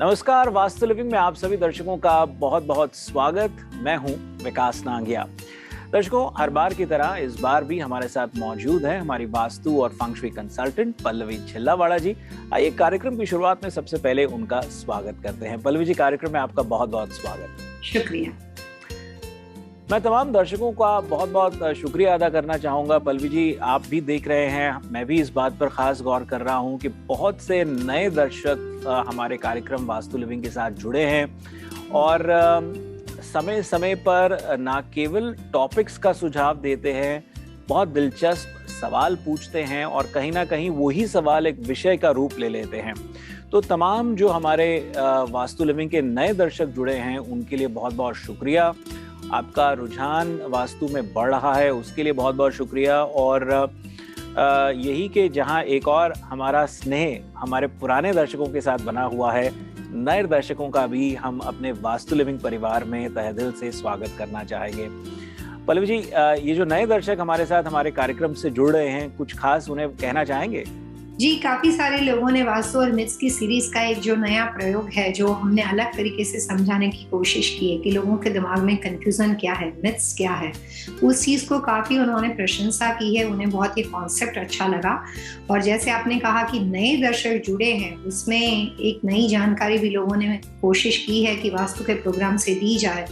नमस्कार, वास्तु लिविंग में आप सभी दर्शकों का बहुत बहुत स्वागत। मैं हूं विकास नांगिया। दर्शकों, हर बार की तरह इस बार भी हमारे साथ मौजूद है हमारी वास्तु और फंग शुई कंसल्टेंट पल्लवी छिल्लावाड़ा जी। आइए कार्यक्रम की शुरुआत में सबसे पहले उनका स्वागत करते हैं। पल्लवी जी, कार्यक्रम में आपका बहुत बहुत स्वागत। शुक्रिया। मैं तमाम दर्शकों का बहुत बहुत शुक्रिया अदा करना चाहूँगा। पल्लवी जी, आप भी देख रहे हैं, मैं भी इस बात पर खास गौर कर रहा हूँ कि बहुत से नए दर्शक हमारे कार्यक्रम वास्तु लिविंग के साथ जुड़े हैं और समय समय पर ना केवल टॉपिक्स का सुझाव देते हैं, बहुत दिलचस्प सवाल पूछते हैं और कहीं ना कहीं वही सवाल एक विषय का रूप ले लेते हैं। तो तमाम जो हमारे वास्तु लिविंग के नए दर्शक जुड़े हैं उनके लिए बहुत बहुत शुक्रिया। आपका रुझान वास्तु में बढ़ रहा है, उसके लिए बहुत बहुत शुक्रिया। और यही कि जहां एक और हमारा स्नेह हमारे पुराने दर्शकों के साथ बना हुआ है, नए दर्शकों का भी हम अपने वास्तु लिविंग परिवार में तहे दिल से स्वागत करना चाहेंगे। पल्लवी जी, ये जो नए दर्शक हमारे साथ हमारे कार्यक्रम से जुड़ रहे हैं, कुछ खास उन्हें कहना चाहेंगे? जी, काफी सारे लोगों ने वास्तु और मिथ्स की सीरीज का एक जो नया प्रयोग है, जो हमने अलग तरीके से समझाने की कोशिश की है कि लोगों के दिमाग में कंफ्यूजन क्या है, मिथ्स क्या है, उस चीज को काफी उन्होंने प्रशंसा की है। उन्हें बहुत ही कॉन्सेप्ट अच्छा लगा। और जैसे आपने कहा कि नए दर्शक जुड़े हैं, उसमें एक नई जानकारी भी लोगों ने कोशिश की है कि वास्तु के प्रोग्राम से दी जाए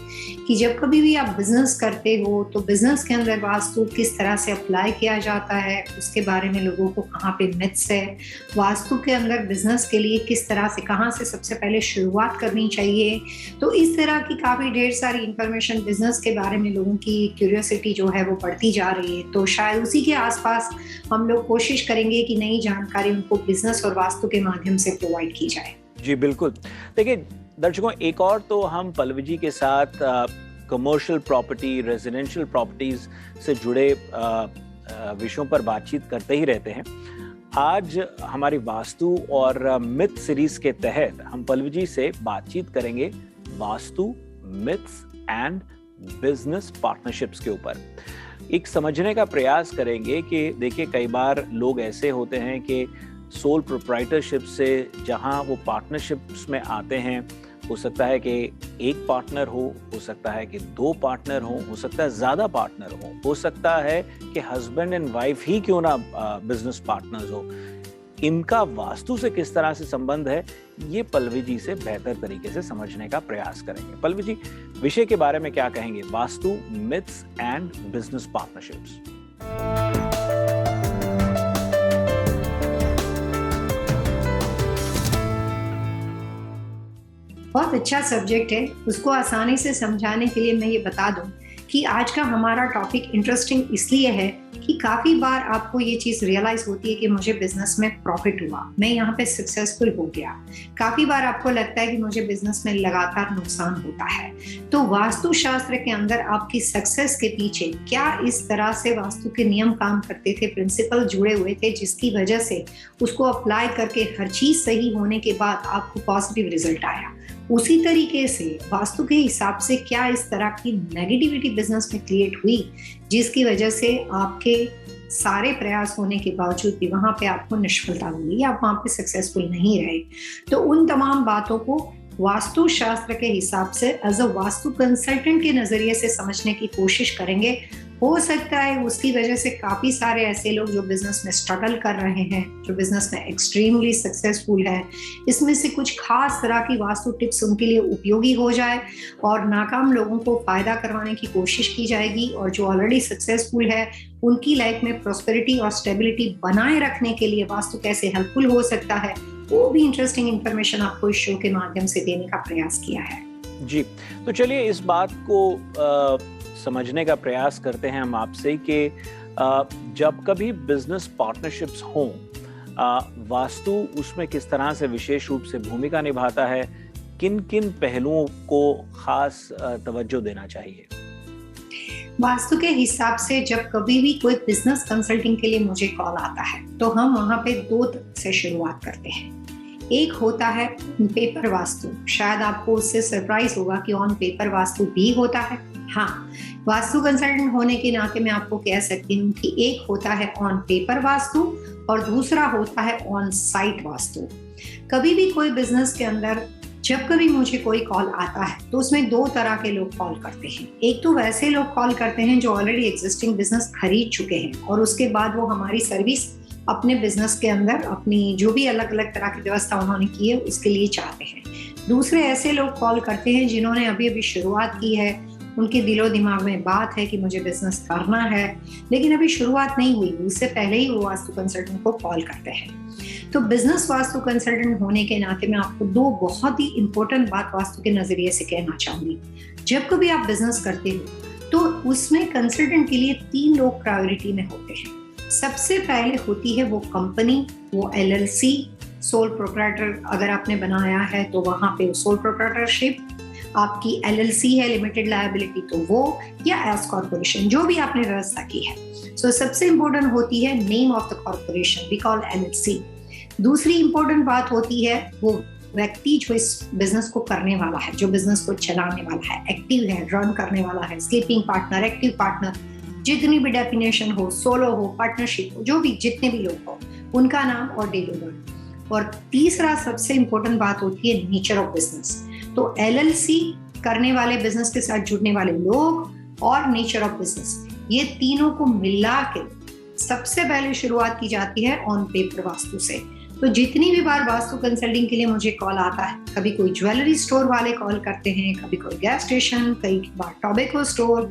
कि जब कभी भी आप बिजनेस करते हो तो बिजनेस के अंदर वास्तु किस तरह से अप्लाई किया जाता है, उसके बारे में लोगों को कहाँ पे मिथ्स है, वास्तु के अंदर बिजनेस के लिए किस तरह से, कहाँ से सबसे पहले शुरुआत करनी चाहिए। तो इस तरह की काफी ढेर सारी इंफॉर्मेशन बिजनेस के बारे में लोगों की क्यूरियोसिटी जो है वो बढ़ती जा रही है। तो शायद उसी के आसपास हम लोग कोशिश करेंगे कि नई जानकारी उनको बिजनेस और वास्तु के माध्यम से प्रोवाइड की जाए। जी बिल्कुल। देखिए दर्शकों, एक और तो हम पल्लवी जी के साथ कमर्शियल प्रॉपर्टी, रेजिडेंशियल प्रॉपर्टीज से जुड़े विषयों पर बातचीत करते ही रहते हैं। आज हमारी वास्तु और मिथ सीरीज के तहत हम पल्लवी जी से बातचीत करेंगे vastu, myths and business partnerships के ऊपर। एक समझने का प्रयास करेंगे कि देखिए, कई बार लोग ऐसे होते हैं कि सोल प्रोप्राइटरशिप से जहां वो पार्टनरशिप्स में आते हैं, हो सकता है कि एक पार्टनर हो सकता है कि दो पार्टनर हो सकता है ज्यादा पार्टनर हो सकता है कि हस्बैंड एंड वाइफ ही क्यों ना बिजनेस पार्टनर्स हो। इनका वास्तु से किस तरह से संबंध है, ये पल्लवी जी से बेहतर तरीके से समझने का प्रयास करेंगे। पल्लवी जी, विषय के बारे में क्या कहेंगे? Vastu, myths and business partnerships. बहुत अच्छा सब्जेक्ट है। उसको आसानी से समझाने के लिए मैं ये बता दूं कि आज का हमारा टॉपिक इंटरेस्टिंग इसलिए है कि काफी बार आपको ये चीज रियलाइज होती है कि मुझे बिजनेस में प्रॉफिट हुआ, मैं यहाँ पे सक्सेसफुल हो गया। काफी बार आपको लगता है कि मुझे बिजनेस में लगातार नुकसान होता है। तो वास्तु शास्त्र के अंदर आपकी सक्सेस के पीछे क्या इस तरह से वास्तु के नियम काम करते थे, प्रिंसिपल जुड़े हुए थे, जिसकी वजह से उसको अप्लाई करके हर चीज सही होने के बाद आपको पॉजिटिव रिजल्ट आया। उसी तरीके से वास्तु के हिसाब से क्या इस तरह की नेगेटिविटी बिजनेस में क्रिएट हुई, जिसकी वजह से आपके सारे प्रयास होने के बावजूद भी वहां पे आपको निष्फलता मिली, आप वहां पे सक्सेसफुल नहीं रहे। तो उन तमाम बातों को वास्तु शास्त्र के हिसाब से एज अ वास्तु कंसल्टेंट के नजरिए से समझने की कोशिश करेंगे। हो सकता है उसकी वजह से काफी सारे ऐसे लोग जो बिजनेस में स्ट्रगल कर रहे हैं, जो बिजनेस में एक्सट्रीमली सक्सेसफुल है, इसमें से कुछ खास तरह की वास्तु टिप्स उनके लिए उपयोगी हो जाए और नाकाम लोगों को फायदा करवाने की कोशिश की जाएगी। और जो ऑलरेडी सक्सेसफुल है, उनकी लाइफ में प्रॉस्पेरिटी और स्टेबिलिटी बनाए रखने के लिए वास्तु कैसे हेल्पफुल हो सकता है, वो भी इंटरेस्टिंग इंफॉर्मेशन आपको इस शो के माध्यम से देने का प्रयास किया है। जी, तो चलिए इस बात को समझने का प्रयास करते हैं हम आपसे कि जब कभी बिजनेस पार्टनरशिप्स हों, वास्तु उसमें किस तरह से विशेष रूप से भूमिका निभाता है, किन किन पहलुओं को खास तवज्जो देना चाहिए? वास्तु के हिसाब से जब कभी भी कोई बिजनेस कंसल्टिंग के लिए मुझे कॉल आता है, तो हम वहां पे दो से शुरुआत करते हैं। एक होता है पेपर वास्तु। शायद आपको उससे सरप्राइज होगा कि ऑन पेपर वास्तु भी होता है। हाँ, वास्तु कंसल्टेंट होने के नाते मैं आपको कह सकती हूँ कि एक होता है ऑन पेपर वास्तु और दूसरा होता है ऑन साइट वास्तु। कभी भी कोई बिजनेस के अंदर जब कभी मुझे कोई कॉल आता है तो उसमें दो तरह के लोग कॉल करते हैं। एक तो वैसे लोग कॉल करते हैं जो ऑलरेडी एग्जिस्टिंग बिजनेस खरीद चुके हैं और उसके बाद वो हमारी सर्विस अपने बिजनेस के अंदर अपनी जो भी अलग अलग तरह की व्यवस्था उन्होंने की है उसके लिए चाहते हैं। दूसरे ऐसे लोग कॉल करते हैं जिन्होंने अभी अभी शुरुआत की है, उनके दिलो दिमाग में बात है कि मुझे बिजनेस करना है लेकिन अभी शुरुआत नहीं हुई, उससे पहले ही वो वास्तु कंसल्टेंट को कॉल करते हैं। तो बिजनेस वास्तु कंसल्टेंट होने के नाते मैं आपको दो बहुत ही इंपॉर्टेंट बात वास्तु के नजरिए से कहना चाहूंगी। जब कभी आप बिजनेस करते हो तो उसमें कंसल्टेंट के लिए 3 लोग प्रायोरिटी में होते हैं। सबसे पहले होती है वो कंपनी, वो LLC, सोल प्रोप्राइटर अगर आपने बनाया है तो वहां पे सोल प्रोप्राइटरशिप, आपकी LLC है लिमिटेड लायबिलिटी तो वो, या एस कॉर्पोरेशन जो भी आपने व्यवस्था की है। सो सबसे इंपॉर्टेंट होती है name of the corporation, we call LLC। दूसरी इंपॉर्टेंट बात होती है वो व्यक्ति जो इस बिजनेस को करने वाला है, जो बिजनेस को चलाने वाला है, एक्टिव है, रन करने वाला है, स्लीपिंग पार्टनर, एक्टिव पार्टनर, जितनी भी डेफिनेशन हो, सोलो हो, पार्टनरशिप हो, जो भी जितने भी लोग हो, उनका नाम और डेट ऑफ बर्थ। और तीसरा सबसे इंपॉर्टेंट बात होती है नेचर ऑफ बिजनेस। तो LLC करने वाले बिजनेस के साथ जुड़ने वाले लोग और नेचर ऑफ बिजनेस, ये तीनों को मिला के सबसे पहले शुरुआत की जाती है ऑन पेपर वास्तु से। तो जितनी भी बार वास्तु कंसल्टिंग के लिए मुझे कॉल आता है, कभी कोई ज्वेलरी स्टोर वाले कॉल करते हैं, कभी कोई गैस स्टेशन, कई बार tobacco store,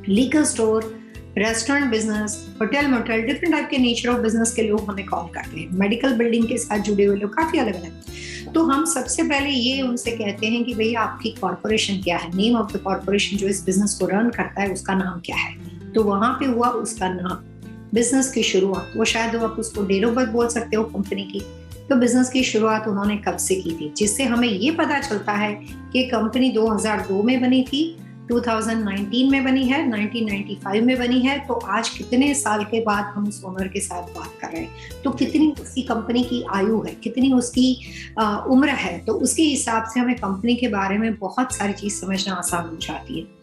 liquor store, restaurant business, hotel motel, different type के नेचर ऑफ बिजनेस के लोग हमें कॉल करते हैं। मेडिकल बिल्डिंग के साथ जुड़े हुए लोग काफी अलग अलग। तो हम सबसे पहले ये उनसे कहते हैं कि भैया आपकी कॉर्पोरेशन क्या है, नेम ऑफ द कॉर्पोरेशन जो इस बिजनेस को रन करता है उसका नाम क्या है। तो वहां पे हुआ उसका नाम, बिजनेस की शुरुआत, वो शायद आप उसको डेट ऑफ बर्थ बोल सकते हो कंपनी की। तो बिजनेस की शुरुआत उन्होंने कब से की थी, जिससे हमें ये पता चलता है कि कंपनी 2002 में बनी थी, 2019 में बनी है, 1995 में बनी है। तो आज कितने साल के बाद हम उस ओनर के साथ बात कर रहे हैं, तो कितनी उसकी कंपनी की आयु है, कितनी उसकी उम्र है। तो उसके हिसाब से हमें कंपनी के बारे में बहुत सारी चीज समझना आसान हो जाती है।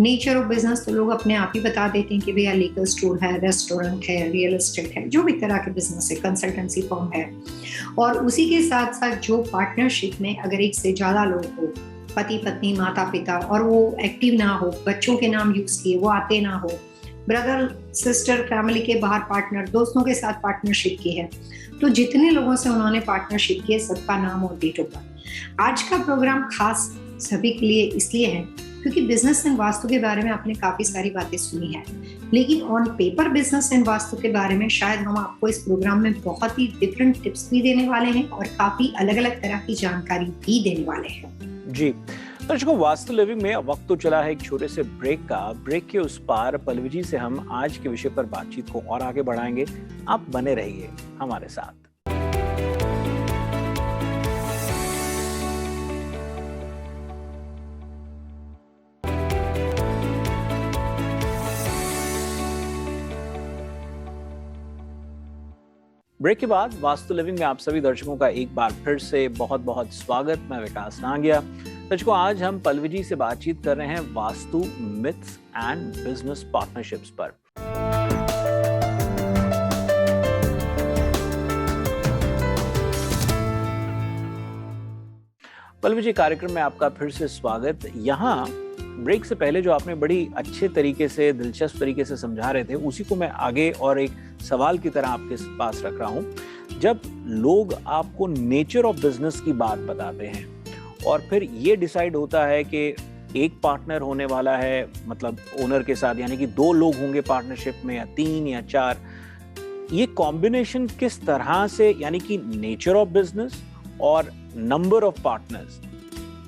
नेचर ऑफ बिजनेस तो लोग अपने आप ही बता देते हैं कि भैया लीगल स्टोर है, रेस्टोरेंट है, रियल एस्टेट है, जो भी तरह के बिजनेस है, कंसल्टेंसी फर्म है। और उसी के साथ साथ जो पार्टनरशिप में अगर एक से ज्यादा लोग हो, पति पत्नी, माता पिता, और वो एक्टिव ना हो, बच्चों के नाम यूज किए वो आते ना हो, ब्रदर सिस्टर, फैमिली के बाहर पार्टनर, दोस्तों के साथ पार्टनरशिप की है, तो जितने लोगों से उन्होंने पार्टनरशिप की है सबका नाम और डेट ऑफ बर्थ। आज का प्रोग्राम खास सभी के लिए इसलिए है क्योंकि बिजनेस एंड वास्तु के बारे में आपने काफी सारी बातें सुनी है, लेकिन on paper business and vastu के बारे में शायद हम आपको इस प्रोग्राम में बहुत ही डिफरेंट टिप्स भी देने वाले हैं और काफी अलग अलग तरह की जानकारी भी देने वाले हैं। जी दर्शकों, वास्तु लिविंग में वक्त तो चला है एक छोटे से ब्रेक का। ब्रेक के उस पार पल्लवी जी से हम आज के विषय पर बातचीत को और आगे बढ़ाएंगे। आप बने रहिए हमारे साथ। ब्रेक के बाद वास्तु लिविंग में आप सभी दर्शकों का एक बार फिर से बहुत बहुत स्वागत। मैं विकास नांगिया। दर्शकों, आज हम पल्लवी जी से बातचीत कर रहे हैं vastu myths and business partnerships पर। पल्लवी जी, कार्यक्रम में आपका फिर से स्वागत। यहाँ ब्रेक से पहले जो आपने बड़ी अच्छे तरीके से, दिलचस्प तरीके से समझा रहे थे, उसी को मैं आगे और एक सवाल की तरह आपके पास रख रहा हूं। जब लोग आपको नेचर ऑफ बिजनेस की बात बताते हैं और फिर ये डिसाइड होता है कि एक पार्टनर होने वाला है, मतलब ओनर के साथ, यानी कि 2 लोग होंगे पार्टनरशिप में, या 3 या 4, ये कॉम्बिनेशन किस तरह से, यानी कि नेचर ऑफ बिजनेस और नंबर ऑफ पार्टनर्स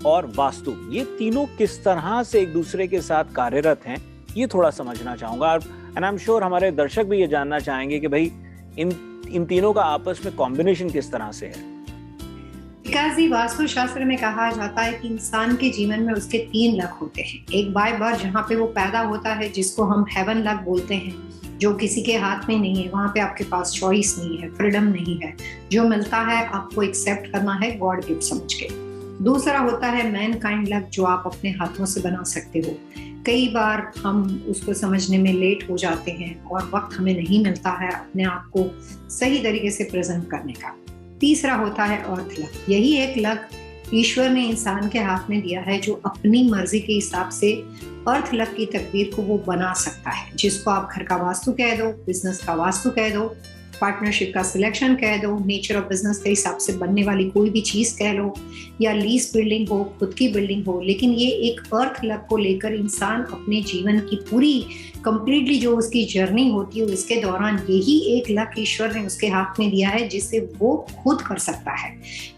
और वास्तु, ये तीनों किस तरह से एक दूसरे के साथ कार्यरत हैं, ये थोड़ा समझना चाहूंगा। एंड आई एम श्योर हमारे दर्शक भी ये जानना चाहेंगे कि भाई इन तीनों का आपस में कॉम्बिनेशन किस तरह से है। विकास जी, वास्तु शास्त्र में कहा जाता है कि इंसान के जीवन में उसके 3 लक होते हैं। एक बाय बर्थ जहाँ पे वो पैदा होता है, जिसको हम हेवन लक बोलते हैं, जो किसी के हाथ में नहीं है, वहां पे आपके पास चॉइस नहीं है, फ्रीडम नहीं है, जो मिलता है आपको एक्सेप्ट करना है गॉड गिफ्ट समझ के। दूसरा होता है मैन काइंड लक, जो आप अपने हाथों से बना सकते हो। कई बार हम उसको समझने में लेट हो जाते हैं और वक्त हमें नहीं मिलता है अपने आप को सही तरीके से प्रेजेंट करने का। तीसरा होता है अर्थ लक। यही एक लक ईश्वर ने इंसान के हाथ में दिया है, जो अपनी मर्जी के हिसाब से अर्थ लक की तकदीर को वो बना सकता है। जिसको आप घर का वास्तु कह दो, बिजनेस का वास्तु कह दो, पार्टनरशिप का सिलेक्शन कह दो, नेचर ऑफ बिजनेस के हिसाब से बनने वाली कोई भी चीज कह लो, या लीज बिल्डिंग हो, खुद की बिल्डिंग हो, लेकिन ये एक अर्थ लक को लेकर इंसान अपने जीवन की पूरी कंप्लीटली जो उसकी जर्नी होती है उसके दौरान यही एक लक ईश्वर ने उसके हाथ में दिया है, जिससे वो खुद कर सकता है।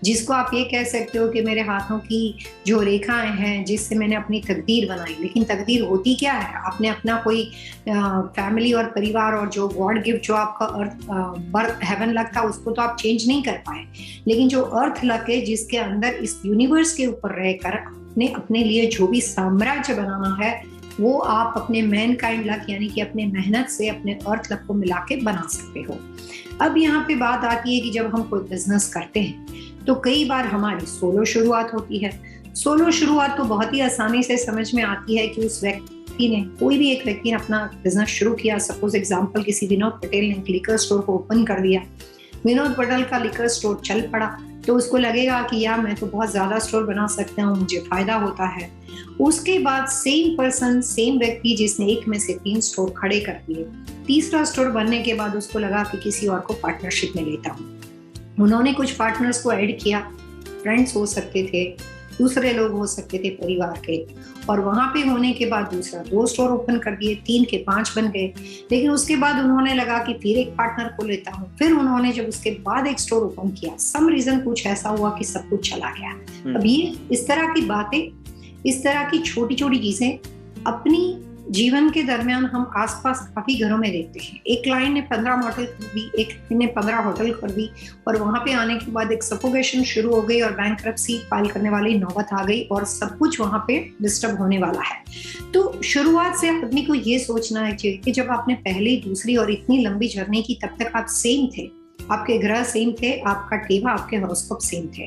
जिसको आप ये कह सकते हो कि मेरे हाथों की जो रेखाएं हैं जिससे मैंने अपनी तकदीर बनाई, लेकिन तकदीर होती क्या है? आपने अपना कोई फैमिली और परिवार और जो गॉड गिफ्ट जो आपका अर्थ बर्थ हेवन लक था उसको तो आप चेंज नहीं कर पाए, लेकिन जो अर्थ लक है जिसके अंदर इस यूनिवर्स के ऊपर रहकर आपने अपने लिए जो भी साम्राज्य बनाना है वो आप अपने मैनकाइंड लक यानी कि अपने मेहनत से अपने अर्थ लक को मिला के बना सकते हो। अब यहाँ पे बात आती है कि जब हम कोई बिजनेस करते हैं तो कई बार हमारी सोलो शुरुआत होती है। सोलो शुरुआत तो बहुत ही आसानी से समझ में आती है कि उस व्यक्ति ने, कोई भी एक व्यक्ति ने अपना बिजनेस शुरू किया। सपोज एग्जाम्पल, किसी विनोद पटेल ने लिकर स्टोर को ओपन कर दिया। विनोद पटेल का लिकर स्टोर चल पड़ा तो उसको लगेगा कि यार मैं तो बहुत ज्यादा स्टोर बना सकता हूँ, मुझे फायदा होता है। उसके बाद सेम पर्सन, सेम व्यक्ति जिसने एक में से 3 स्टोर खड़े कर दिए, तीसरा स्टोर बनने के बाद उसको लगा कि किसी और को पार्टनरशिप में लेता हूँ। उन्होंने कुछ पार्टनर्स को ऐड किया, फ्रेंड्स हो सकते थे, दूसरे लोग हो सकते थे परिवार के, और वहां पे होने के बाद दूसरा 2 स्टोर ओपन कर दिए, 3 के 5 बन गए। लेकिन उसके बाद उन्होंने लगा कि फिर एक पार्टनर को लेता हूँ। फिर उन्होंने जब उसके बाद एक स्टोर ओपन किया, सम रीजन कुछ ऐसा हुआ कि सब कुछ चला गया। अब ये इस तरह की बातें, इस तरह की छोटी छोटी चीजें अपनी जीवन के दरमियान हम आसपास काफी घरों में देखते हैं। एक क्लाइंट ने 15 मॉडल कर दी, एक ने 15 होटल कर दी, और वहां पे आने के बाद एक सफोकेशन शुरू हो गई और बैंकरप्सी फाइल करने वाली नौबत आ गई और सब कुछ वहां पे डिस्टर्ब होने वाला है। तो शुरुआत से आदमी को ये सोचना चाहिए कि जब आपने पहली, दूसरी और इतनी लंबी जर्नी की तब तक आप सेम थे, आपके ग्रह सेम थे, आपका टेवा, आपके हॉरोस्कोप सेम थे,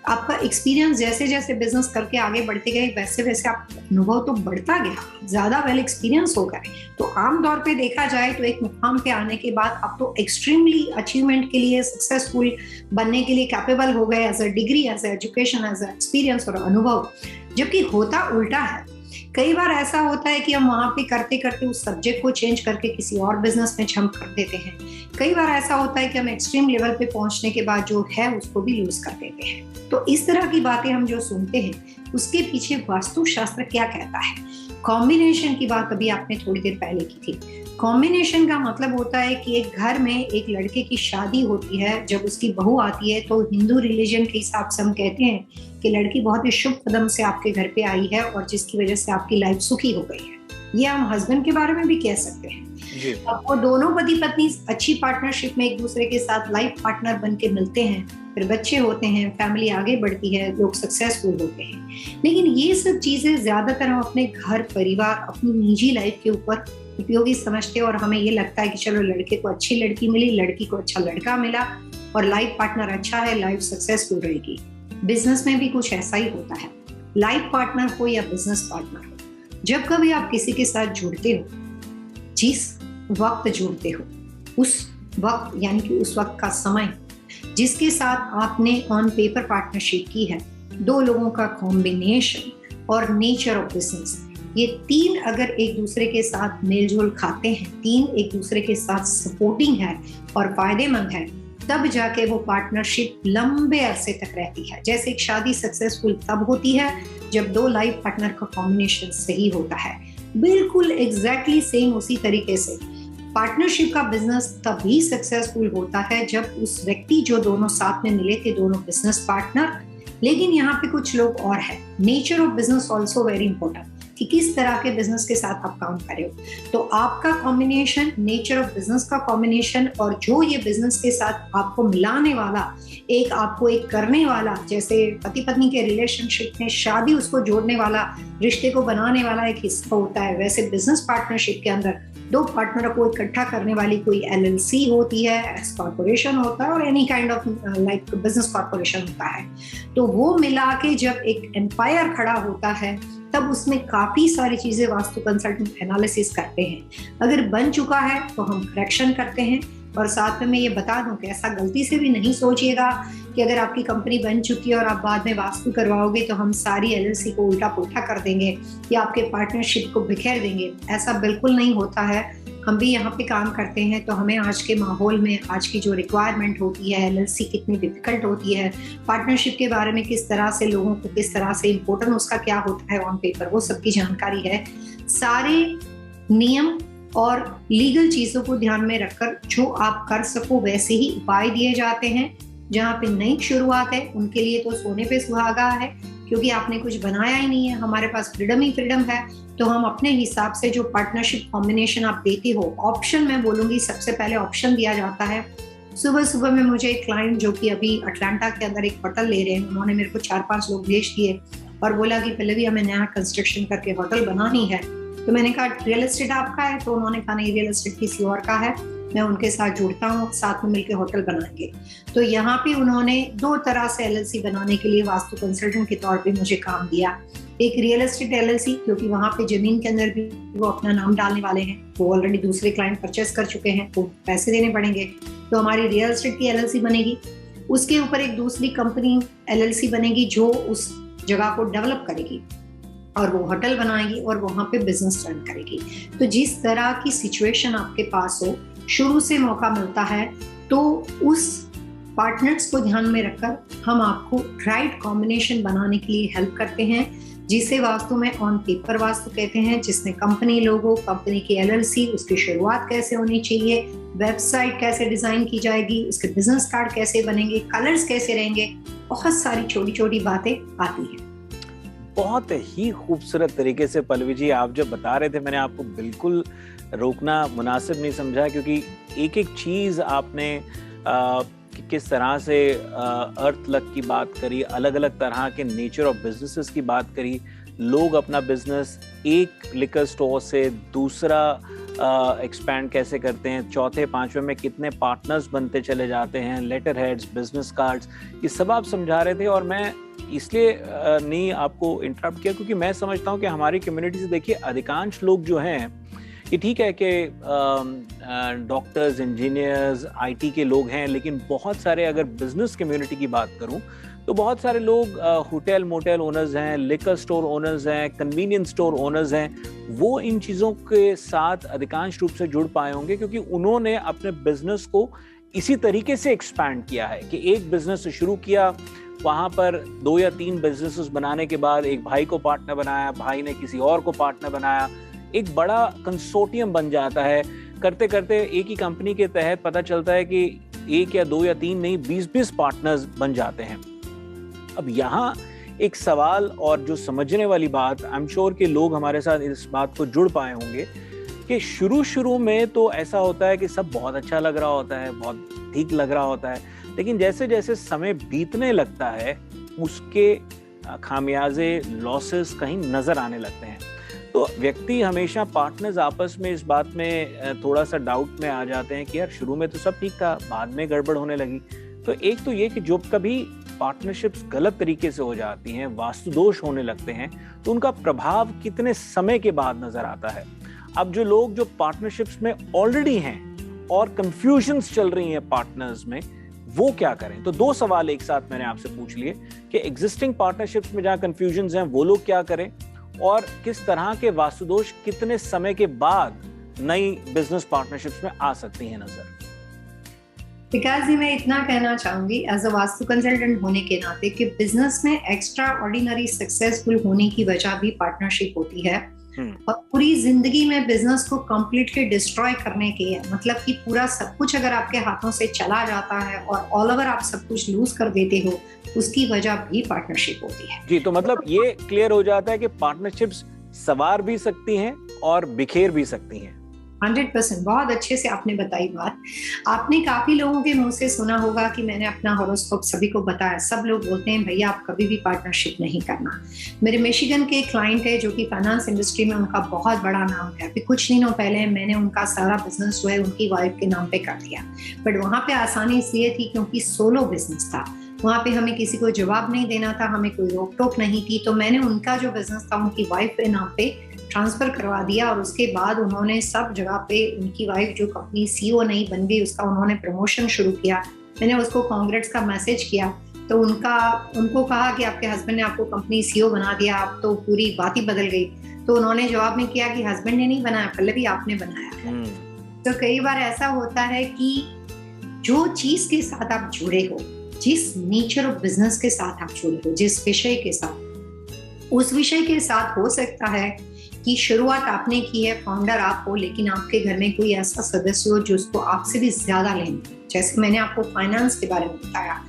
आपका एक्सपीरियंस जैसे जैसे बिजनेस करके आगे बढ़ते गए वैसे वैसे आपका अनुभव तो बढ़ता गया, ज्यादा वेल एक्सपीरियंस हो गए। तो आमतौर पे देखा जाए तो एक मुकाम पे आने के बाद आप तो एक्सट्रीमली अचीवमेंट के लिए, सक्सेसफुल बनने के लिए कैपेबल हो गए, as a degree, as a education, as a experience और अनुभव। जबकि होता उल्टा है। कई बार ऐसा होता है कि हम वहां पे करते करते उस सब्जेक्ट को चेंज करके किसी और बिजनेस में जंप कर देते हैं। कई बार ऐसा होता है कि हम एक्सट्रीम लेवल पे पहुंचने के बाद जो है उसको भी लूज कर देते हैं। तो इस तरह की बातें हम जो सुनते हैं उसके पीछे वास्तुशास्त्र क्या कहता है। कॉम्बिनेशन की बात अभी आपने थोड़ी देर पहले की थी। कॉम्बिनेशन का मतलब होता है कि एक घर में एक लड़के की शादी होती है, जब उसकी बहू आती है तो हिंदू रिलीजन के हिसाब से हम कहते हैं कि लड़की बहुत ही शुभ कदम से आपके घर पे आई है और जिसकी वजह से आपकी लाइफ सुखी हो गई है। ये हम हस्बैंड के बारे में भी कह सकते हैं। अब वो दोनों पति पत्नी अच्छी पार्टनरशिप में एक दूसरे के साथ लाइफ पार्टनर बन के मिलते हैं, फिर बच्चे होते हैं, फैमिली आगे बढ़ती है, लोग सक्सेसफुल होते हैं। लेकिन ये सब चीजें ज्यादातर हम अपने घर, परिवार, अपनी निजी लाइफ के ऊपर उपयोगी समझते हैं और हमें ये लगता है कि चलो लड़के को अच्छी लड़की मिली, लड़की को अच्छा लड़का मिला और लाइफ पार्टनर अच्छा है, लाइफ सक्सेसफुल रहेगी। बिजनेस में भी कुछ ऐसा ही होता है। लाइफ पार्टनर हो या बिजनेस पार्टनर हो, जब कभी आप किसी के साथ जुड़ते हो, जिस वक्त जुड़ते हो उस वक्त यानी कि उस वक्त का समय जिसके साथ आपने ऑन पेपर पार्टनरशिप की है, 2 लोगों का कॉम्बिनेशन और नेचर ऑफ बिजनेस, ये 3 अगर एक दूसरे के साथ मेलजोल खाते हैं, 3 एक दूसरे के साथ सपोर्टिंग है और फायदेमंद है, तब जाके वो पार्टनरशिप लंबे अरसे तक रहती है। जैसे एक शादी सक्सेसफुल तब होती है जब 2 लाइफ पार्टनर का कॉम्बिनेशन सही होता है। बिल्कुल एग्जैक्टली सेम उसी तरीके से पार्टनरशिप का बिजनेस तभी सक्सेसफुल होता है जब उस व्यक्ति जो दोनों साथ में मिले थे, दोनों बिजनेस पार्टनर, लेकिन यहाँ पे कुछ लोग और हैं। Nature of business also very important, कि किस तरह के बिजनेस के साथ आप काम कर रहे हो। तो आपका कॉम्बिनेशन, नेचर ऑफ बिजनेस का कॉम्बिनेशन और जो ये बिजनेस के साथ आपको मिलाने वाला, एक आपको एक करने वाला, जैसे पति पत्नी के रिलेशनशिप में शादी उसको जोड़ने वाला, रिश्ते को बनाने वाला एक हिस्सा होता है, वैसे बिजनेस पार्टनरशिप के अंदर 2 पार्टनर को इकट्ठा करने वाली कोई LLC होती है, एस कॉर्पोरेशन होता है और any kind of like business corporation होता है। तो वो मिला के जब एक एम्पायर खड़ा होता है तब उसमें काफी सारी चीजें वास्तु कंसल्टेंट एनालिसिस करते हैं। अगर बन चुका है तो हम करेक्शन करते हैं, और साथ में मैं ये बता दूं कि ऐसा गलती से भी नहीं सोचिएगा कि अगर आपकी कंपनी बन चुकी है और आप बाद में वास्तु करवाओगे तो हम सारी एलएलसी को उल्टा पुल्टा कर देंगे या आपके पार्टनरशिप को बिखेर देंगे। ऐसा बिल्कुल नहीं होता है। हम भी यहाँ पे काम करते हैं तो हमें आज के माहौल में आज की जो रिक्वायरमेंट होती है, एलएलसी कितनी डिफिकल्ट होती है, पार्टनरशिप के बारे में किस तरह से लोगों को किस तरह से इम्पोर्टेंट उसका क्या होता है ऑन पेपर, वो सबकी जानकारी है। सारे नियम और लीगल चीजों को ध्यान में रखकर जो आप कर सको वैसे ही उपाय दिए जाते हैं। जहाँ पे नई शुरुआत है उनके लिए तो सोने पे सुहागा है, क्योंकि आपने कुछ बनाया ही नहीं है, हमारे पास फ्रीडम ही फ्रीडम है। तो हम अपने हिसाब से जो पार्टनरशिप कॉम्बिनेशन आप देते हो, ऑप्शन मैं बोलूंगी सबसे पहले ऑप्शन दिया जाता है। सुबह सुबह में मुझे एक क्लाइंट जो कि अभी अटलांटा के अंदर एक होटल ले रहे हैं, उन्होंने मेरे को 4-5 लोग भेज दिए और बोला कि पहले भी हमें नया कंस्ट्रक्शन करके होटल बनानी है। तो मैंने कहा रियल एस्टेट आपका है? तो उन्होंने कहा नहीं, रियल एस्टेट किसी और का है, मैं उनके साथ जुड़ता हूँ, साथ में मिलकर होटल बनाएंगे। तो यहाँ पे उन्होंने 2 तरह से एलएलसी बनाने के लिए वास्तु कंसल्टेंट के तौर पे मुझे काम दिया। एक रियल एस्टेट एलएलसी, क्योंकि वहाँ पे जमीन के अंदर भी वो अपना नाम डालने वाले हैं, वो ऑलरेडी दूसरे क्लाइंट परचेस कर चुके हैं, तो पैसे देने पड़ेंगे, तो हमारी रियल एस्टेट की एलएलसी बनेगी। उसके ऊपर एक दूसरी कंपनी एलएलसी बनेगी जो उस जगह को डेवलप करेगी और वो होटल बनाएगी और वहाँ पे बिजनेस रन करेगी। तो जिस तरह की सिचुएशन आपके पास हो, शुरू से मौका मिलता है, तो उस पार्टनर्स को ध्यान में रखकर हम आपको राइट कॉम्बिनेशन बनाने के लिए हेल्प करते हैं, जिसे वास्तु में ऑन पेपर वास्तु कहते हैं, जिसमें कंपनी लोगो, कंपनी की एलएलसी, उसकी शुरुआत कैसे होनी चाहिए, वेबसाइट कैसे डिजाइन की जाएगी, उसके बिजनेस कार्ड कैसे बनेंगे, कलर्स कैसे रहेंगे, बहुत सारी छोटी छोटी बातें आती हैं। बहुत ही खूबसूरत तरीके से पल्लवी जी आप जब बता रहे थे, मैंने आपको बिल्कुल रोकना मुनासिब नहीं समझा, क्योंकि एक एक चीज आपने किस तरह से अर्थ लक की बात करी, अलग अलग तरह के नेचर ऑफ बिजनेसेस की बात करी, लोग अपना बिजनेस एक लिकर स्टोर से दूसरा एक्सपैंड कैसे करते हैं, चौथे पांचवे में कितने पार्टनर्स बनते चले जाते हैं, लेटर हेड्स, बिजनेस कार्ड्स, ये सब आप समझा रहे थे। और मैं इसलिए नहीं आपको इंटरप्ट किया क्योंकि मैं समझता हूँ कि हमारी कम्युनिटी से देखिए अधिकांश लोग जो हैं, ये ठीक है कि डॉक्टर्स, इंजीनियर्स, आईटी के लोग हैं, लेकिन बहुत सारे, अगर बिजनेस कम्युनिटी की बात करूं तो बहुत सारे लोग होटल मोटेल ओनर्स हैं, लिकर स्टोर ओनर्स हैं, कन्वीनियंस स्टोर ओनर्स हैं। वो इन चीज़ों के साथ अधिकांश रूप से जुड़ पाए होंगे क्योंकि उन्होंने अपने बिजनेस को इसी तरीके से एक्सपैंड किया है कि एक बिजनेस से शुरू किया, वहाँ पर 2 या 3 बिजनेसेस बनाने के बाद एक भाई को पार्टनर बनाया, भाई ने किसी और को पार्टनर बनाया, एक बड़ा कंसोर्टियम बन जाता है। करते करते एक ही कंपनी के तहत पता चलता है कि 1 या 2 या 3 नहीं 20-20 पार्टनर्स बन जाते हैं। अब यहाँ एक सवाल और जो समझने वाली बात, आई एम श्योर कि लोग हमारे साथ इस बात को जुड़ पाए होंगे कि शुरू में तो ऐसा होता है कि सब बहुत अच्छा लग रहा होता है, बहुत ठीक लग रहा होता है, लेकिन जैसे जैसे समय बीतने लगता है उसके खामियाजे, लॉसेस कहीं नजर आने लगते हैं। तो व्यक्ति हमेशा, पार्टनर्स आपस में इस बात में थोड़ा सा डाउट में आ जाते हैं कि यार शुरू में तो सब ठीक था, बाद में गड़बड़ होने लगी। तो एक तो ये कि जो कभी पार्टनरशिप्स गलत तरीके से हो जाती हैं, वास्तु दोष होने लगते हैं, तो उनका प्रभाव कितने समय के बाद नजर आता है। अब जो लोग जो पार्टनरशिप्स में ऑलरेडी हैं और कंफ्यूजन्स चल रही हैं पार्टनर्स में, वो क्या करें? तो 2 सवाल एक साथ मैंने आपसे पूछ लिए कि एग्जिस्टिंग पार्टनरशिप्स में जहां कंफ्यूजन्स हैं वो लोग क्या करें, और किस तरह के वास्तु दोष कितने समय के बाद नई बिजनेस पार्टनरशिप्स में आ सकती हैं नजर। विकास जी, मैं इतना कहना चाहूंगी एज अ वास्तु कंसल्टेंट होने के नाते कि बिजनेस में एक्स्ट्रा ऑर्डिनरी सक्सेसफुल होने की वजह भी पार्टनरशिप होती है। और पूरी जिंदगी में बिजनेस को कंप्लीटली डिस्ट्रॉय करने के है, मतलब कि पूरा सब कुछ अगर आपके हाथों से चला जाता है और ऑल ओवर आप सब कुछ लूज कर देते हो, उसकी वजह भी पार्टनरशिप होती है। जी, तो मतलब ये क्लियर हो जाता है कि पार्टनरशिप्स सवार भी सकती हैं और बिखेर भी सकती हैं। 100%, बहुत अच्छे से आपने बताई बात। आपने काफी लोगों के मुंह से सुना होगा कि मैंने अपना हॉरोस्कोप सभी को बताया, सब लोग बोलते हैं भैया आप कभी भी पार्टनरशिप नहीं करना। मेरे मिशिगन के क्लाइंट है जो कि फाइनेंस इंडस्ट्री में उनका बहुत बड़ा नाम है। अभी कुछ दिनों पहले मैंने उनका सारा बिजनेस जो है उनकी वाइफ के नाम पे कर दिया, बट वहां पे आसानी इसलिए थी क्योंकि सोलो बिजनेस था, वहाँ पे हमें किसी को जवाब नहीं देना था, हमें कोई रोक टोक नहीं थी। तो मैंने उनका जो बिजनेस था उनकी वाइफ के नाम पे ट्रांसफर करवा दिया और उसके बाद उन्होंने सब जगह पे उनकी वाइफ जो कंपनी सीईओ नहीं बन गई उसका उन्होंने प्रमोशन शुरू किया। मैंने उसको कांग्रेट्स का मैसेज किया तो उनको कहा कि आपके हस्बैंड ने आपको कंपनी सीईओ बना दिया, आप तो पूरी बात ही बदल गई। तो उन्होंने जवाब में किया कि हस्बैंड ने नहीं बनाया, पल्लवी आपने बनाया है। तो कई बार ऐसा होता है कि जो चीज के साथ आप जुड़े हो, जिस नेचर ऑफ बिजनेस के साथ आप जुड़े हो, जिस विषय के साथ, उस विषय के साथ हो सकता है कि शुरुआत आपने की है, फाउंडर आप हो, लेकिन आपके घर में कोई ऐसा सदस्य हो जिसको आपसे भी ज्यादा लेन, जैसे मैंने आपको फाइनेंस के बारे में बताया,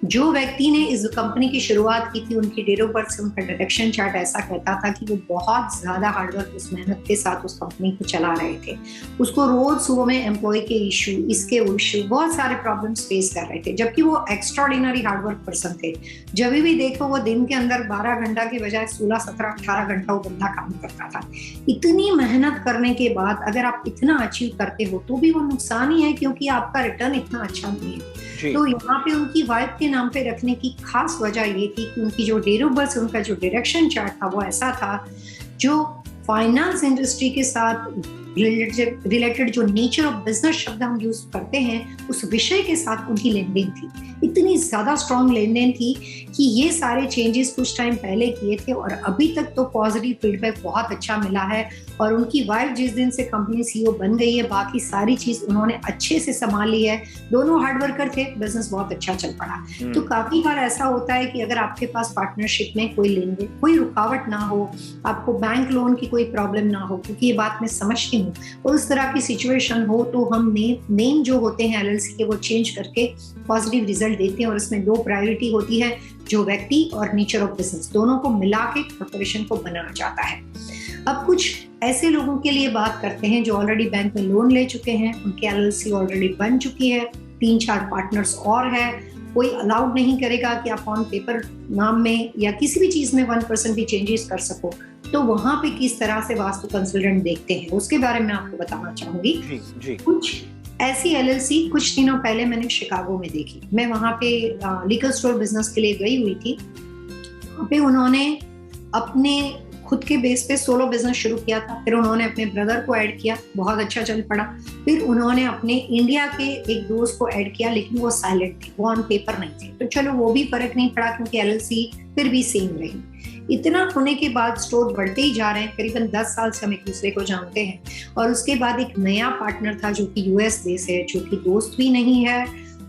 जो व्यक्ति ने इस कंपनी की शुरुआत की थी उनकी डेट ऑफ बर्थ से उनका डायरेक्शन चार्ट ऐसा कहता था कि वो बहुत ज्यादा हार्डवर्क उस मेहनत के साथ उस कंपनी को चला रहे थे। उसको रोज सुबह में एम्प्लॉय के इशू, इसके इशू, बहुत सारे प्रॉब्लम्स फेस कर रहे थे, जबकि वो एक्स्ट्राऑर्डिनरी हार्डवर्क पर्सन थे। जब भी देखो वो दिन के अंदर 12 घंटा के बजाय 16, 17, 18 घंटा वो बंदा काम करता था। इतनी मेहनत करने के बाद अगर आप इतना अचीव करते हो तो भी वो नुकसान ही है, क्योंकि आपका रिटर्न इतना अच्छा नहीं है। तो यहाँ पे उनकी वाइफ के नाम पे रखने की खास वजह ये थी कि उनकी जो डेट ऑफ बर्थ, उनका जो डायरेक्शन चार्ट था वो ऐसा था जो फाइनेंस इंडस्ट्री के साथ रिलेटेड जो नेचर ऑफ बिजनेस शब्द हम यूज करते हैं उस विषय के साथ उनकी लेन देन थी। इतनी ज्यादा स्ट्रॉन्ग लेन देन थी कि ये सारे चेंजेस कुछ टाइम पहले किए थे और अभी तक तो पॉजिटिव फीडबैक बहुत अच्छा मिला है। और उनकी वाइफ जिस दिन से कंपनी सीईओ बन गई है, बाकी सारी चीज उन्होंने अच्छे से संभाल ली है। दोनों हार्ड वर्कर थे, बिजनेस बहुत अच्छा चल पड़ा। तो काफी बार ऐसा होता है कि अगर आपके पास पार्टनरशिप में कोई लेन देन, कोई रुकावट ना हो, आपको बैंक लोन की कोई प्रॉब्लम ना हो, क्योंकि ये बात मैं समझती हूँ, और उस तरह की सिचुएशन हो तो हम नेम जो होते हैं एलएलसी के वो चेंज करके पॉजिटिव रिजल्ट देते हैं। और इसमें 2 प्रायोरिटी होती है, जो व्यक्ति और नेचर ऑफ बिजनेस, दोनों को मिला के कॉर्पोरेशन को बनाया जाता है। अब कुछ ऐसे लोगों के लिए बात करते हैं जो ऑलरेडी बैंक में लोन ले चुके हैं, उनकी एलएलसी ऑलरेडी बन चुकी है, 3-4 पार्टनर्स और है, कोई अलाउड नहीं करेगा कि आप ऑन पेपर नाम में या किसी भी चीज में 1% भी चेंजेस कर सको। तो वहां पे किस तरह से वास्तु कंसल्टेंट देखते हैं उसके बारे में आपको बताना चाहूंगी। जी। कुछ ऐसी एलएलसी कुछ दिनों पहले मैंने शिकागो में देखी। मैं वहां पे लीगल स्टोर बिजनेस के लिए गई हुई थी। वहां पे उन्होंने अपने खुद के बेस पे सोलो बिजनेस शुरू किया था, फिर उन्होंने अपने ब्रदर को ऐड किया, बहुत अच्छा चल पड़ा। फिर उन्होंने अपने इंडिया के एक दोस्त को ऐड किया, लेकिन वो साइलेंट थे, वो ऑन पेपर नहीं थे। तो चलो वो भी फर्क नहीं पड़ा क्योंकि एलएलसी फिर भी सेम रही। इतना होने के बाद स्टोर बढ़ते ही जा रहे हैं, करीबन 10 साल से हम एक दूसरे को जानते हैं। और उसके बाद एक नया पार्टनर था जो कि यूएस बेस है, जो कि दोस्त भी नहीं है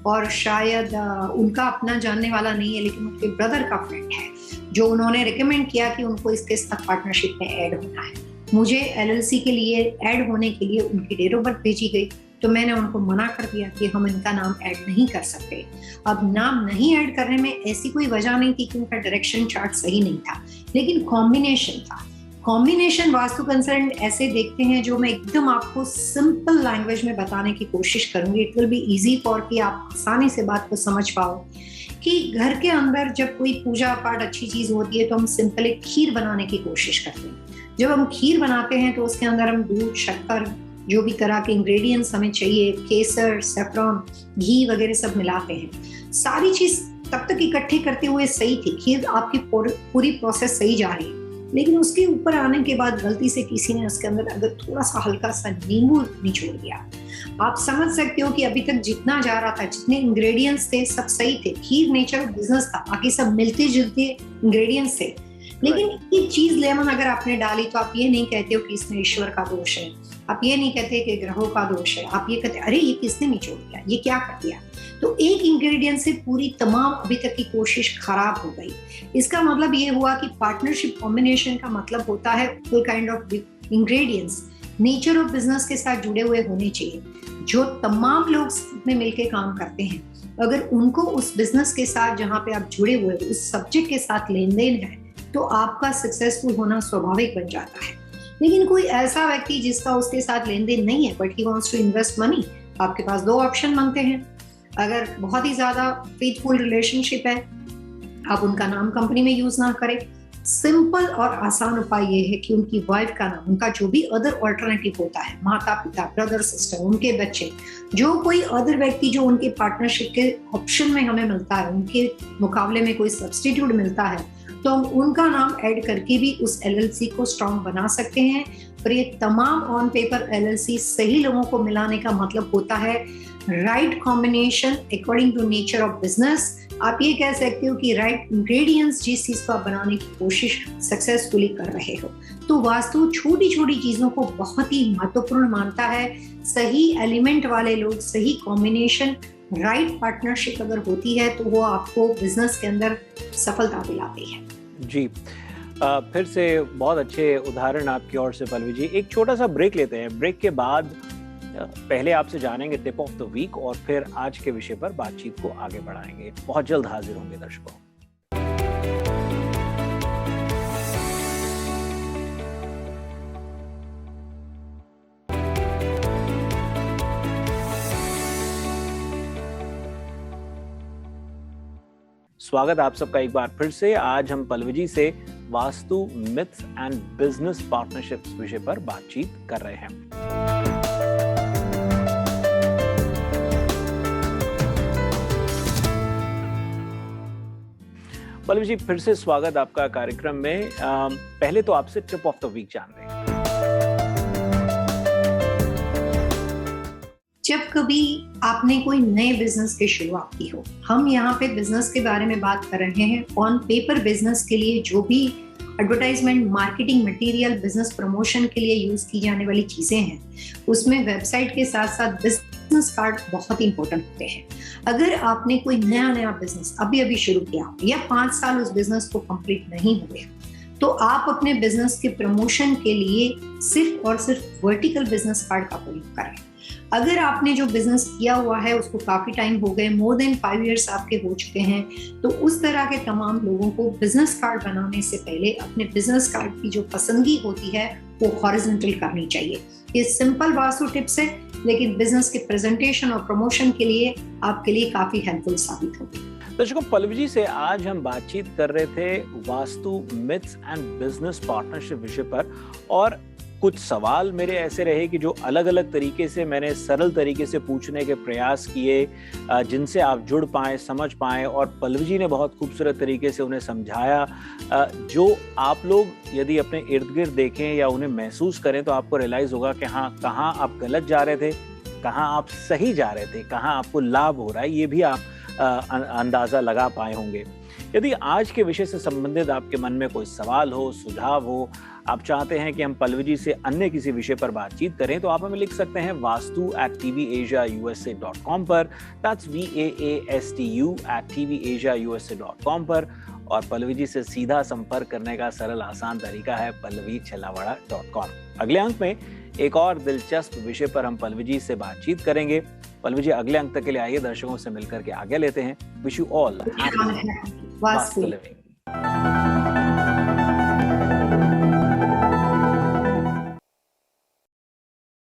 और शायद उनका अपना जानने वाला नहीं है, लेकिन उनके ब्रदर का फ्रेंड है, जो उन्होंने रिकमेंड किया कि उनको इसके साथ पार्टनरशिप में ऐड होना है। मुझे एलएलसी के लिए ऐड होने के लिए उनकी डेट ऑफ बर्थ भेजी गई, तो मैंने उनको मना कर दिया कि हम इनका नाम ऐड नहीं कर सकते। अब नाम नहीं ऐड करने में ऐसी कोई वजह नहीं थी कि उनका डायरेक्शन चार्ट सही नहीं था, लेकिन कॉम्बिनेशन था। कॉम्बिनेशन वास्तु कंसल्टेंट ऐसे देखते हैं, जो मैं एकदम आपको सिंपल लैंग्वेज में बताने की कोशिश करूंगी। It will be easy for कि आप आसानी से बात को समझ पाओ कि घर के अंदर जब कोई पूजा पाठ अच्छी चीज होती है तो हम सिंपल एक खीर बनाने की कोशिश करते हैं। जब हम खीर बनाते हैं तो उसके अंदर हम दूध, शक्कर, जो भी तरह के इंग्रेडिएंट्स हमें चाहिए, केसर, सैफरॉन, घी वगैरह सब मिलाते हैं। सारी चीज तब तक इकट्ठे करते हुए सही थी, खीर आपकी पूरी प्रोसेस सही जा रही है, लेकिन उसके ऊपर आने के बाद गलती से किसी ने उसके अंदर अगर थोड़ा सा हल्का सा नींबू निचोड़ दिया। आप समझ सकते हो कि अभी तक जितना जा रहा था, जितने इंग्रेडिएंट्स थे सब सही थे, खीर नेचर बिजनेस था, बाकी सब मिलते जुलते इंग्रेडिएंट्स थे। लेकिन एक चीज लेमन अगर आपने डाली तो आप ये नहीं कहते हो कि इसमें ईश्वर का दोष है, आप ये नहीं कहते कि ग्रहों का दोष है, आप ये कहते अरे ये किसने निचोड़ दिया, ये क्या कर दिया। तो एक इंग्रेडिएंट से पूरी तमाम अभी तक की कोशिश खराब हो गई। इसका मतलब ये हुआ कि पार्टनरशिप कॉम्बिनेशन का मतलब होता है कोई kind of ingredients nature of business के साथ जुड़े हुए होने चाहिए, जो तमाम लोग में मिलकर काम करते हैं। अगर उनको उस बिजनेस के साथ जहाँ पे आप जुड़े हुए उस सब्जेक्ट के साथ लेन देन है तो आपका सक्सेसफुल होना स्वाभाविक बन जाता है। लेकिन कोई ऐसा व्यक्ति जिसका उसके साथ लेन देन नहीं है but he wants to invest money, आपके पास 2 ऑप्शन बनते हैं। अगर बहुत ही ज्यादा फेथफुल रिलेशनशिप है, आप उनका नाम कंपनी में यूज ना करें। सिंपल और आसान उपाय ये है कि उनकी वाइफ का नाम, उनका जो भी अदर ऑल्टरनेटिव होता है, माता पिता, ब्रदर सिस्टर, उनके बच्चे, जो कोई अदर व्यक्ति जो उनके पार्टनरशिप के ऑप्शन में हमें मिलता है, उनके मुकाबले में कोई सब्स्टिट्यूट मिलता है, तो हम उनका नाम ऐड करके भी उस LLC को स्ट्रॉन्ग बना सकते हैं। और ये तमाम ऑन पेपर LLC सही लोगों को मिलाने का मतलब होता है right combination according to nature of business. आप ये कह सकते हो कि राइट इंग्रेडिएंट्स जिस चीज को आप बनाने की कोशिश सक्सेसफुली कर रहे हो। तो वास्तु छोटी छोटी चीजों को बहुत ही महत्वपूर्ण मानता है। सही एलिमेंट वाले लोग, सही कॉम्बिनेशन, राइट पार्टनरशिप अगर होती है तो वो आपको बिजनेस के अंदर सफलता दिलाती है। जी, फिर से बहुत अच्छे उदाहरण आपकी ओर से पल्लवी जी। एक छोटा सा ब्रेक लेते हैं। ब्रेक के बाद पहले आपसे जानेंगे टिप ऑफ द वीक और फिर आज के विषय पर बातचीत को आगे बढ़ाएंगे। बहुत जल्द हाजिर होंगे दर्शकों। स्वागत आप सबका एक बार फिर से। आज हम पल्लवी जी से vastu myths and business partnerships विषय पर बातचीत कर रहे हैं। पल्लवी जी, फिर से स्वागत आपका कार्यक्रम में। पहले तो आपसे टिप ऑफ द वीक जान रहे हैं। जब कभी आपने कोई नए बिजनेस की शुरुआत की हो, हम यहाँ पे बिजनेस के बारे में बात कर रहे हैं। ऑन पेपर बिजनेस के लिए जो भी advertisement, marketing material, business promotion के लिए यूज की जाने वाली चीजें हैं, उसमें वेबसाइट के साथ साथ बिजनेस कार्ड बहुत ही इंपॉर्टेंट होते हैं। अगर आपने कोई नया बिजनेस अभी शुरू किया हो या 5 साल उस बिजनेस को कंप्लीट नहीं हुए, तो आप अपने बिजनेस के प्रमोशन के लिए सिर्फ और सिर्फ वर्टिकल बिजनेस कार्ड का प्रयोग करें। अगर आपने जो बिजनेस किया हुआ है उसको काफी टाइम हो गए, मोर देन 5 years आपके हो चुके हैं, तो उस तरह के तमाम लोगों को बिजनेस कार्ड बनाने से पहले अपने बिजनेस कार्ड की जो पसंदगी होती है वो हॉरिजॉन्टल करनी चाहिए। ये सिंपल वास्तु टिप्स है, लेकिन बिजनेस के प्रेजेंटेशन और प्रमोशन के लिए आपके लिए काफी हेल्पफुल साबित होगी। दर्शकों, पल्लवी जी से आज हम बातचीत कर रहे थे vastu myths and business partnership विषय पर, और कुछ सवाल मेरे ऐसे रहे कि जो अलग अलग तरीके से मैंने सरल तरीके से पूछने के प्रयास किए, जिनसे आप जुड़ पाएं, समझ पाएं, और पल्लवी जी ने बहुत खूबसूरत तरीके से उन्हें समझाया। जो आप लोग यदि अपने इर्द गिर्द देखें या उन्हें महसूस करें तो आपको रियलाइज होगा कि हाँ, कहाँ आप गलत जा रहे थे, कहाँ आप सही जा रहे थे, कहाँ आपको लाभ हो रहा है, ये भी आप अंदाजा लगा पाए होंगे। यदि आज के विषय से संबंधित आपके मन में कोई सवाल हो, सुझाव हो, आप चाहते हैं कि हम पल्लवी जी से अन्य किसी विषय पर बातचीत करें, तो आप हमें लिख सकते हैं vastu@tvasiausa.com पर। that's VAASTU@tvasiausa.com पर। और पल्लवी जी से सीधा संपर्क करने का सरल आसान तरीका है pallavichellawada.com। अगले अंक में एक और दिलचस्प विषय पर हम पल्लवी जी से बातचीत करेंगे। पल्लवी जी, अगले अंक तक के लिए आइए दर्शकों से मिलकर के आगे लेते हैं। Wish you all happy vastu living.